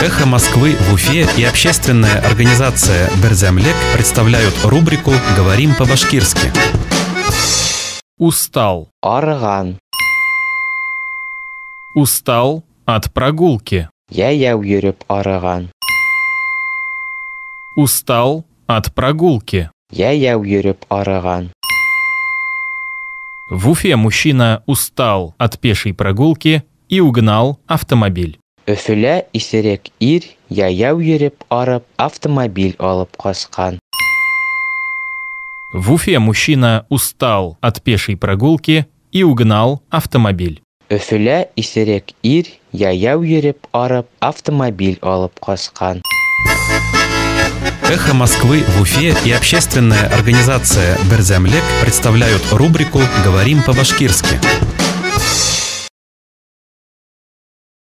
«Эхо Москвы» в Уфе и общественная организация «Берзямлек» представляют рубрику «Говорим по-башкирски». Устал. Арыган. Устал от прогулки. Яяу йөреп арыган. Устал от прогулки. Яяу йөреп арыган. В Уфе мужчина устал от пешей прогулки и угнал автомобиль. Өфөлә исерек ир яяу йөреп арып автомобиль алып качкан. В Уфе мужчина устал от пешей прогулки и угнал автомобиль. Өфөлә исерек ир яяу йөреп арып автомобиль алып качкан. «Эхо Москвы» в Уфе и общественная организация «Берзямлек» представляют рубрику «Говорим по-башкирски».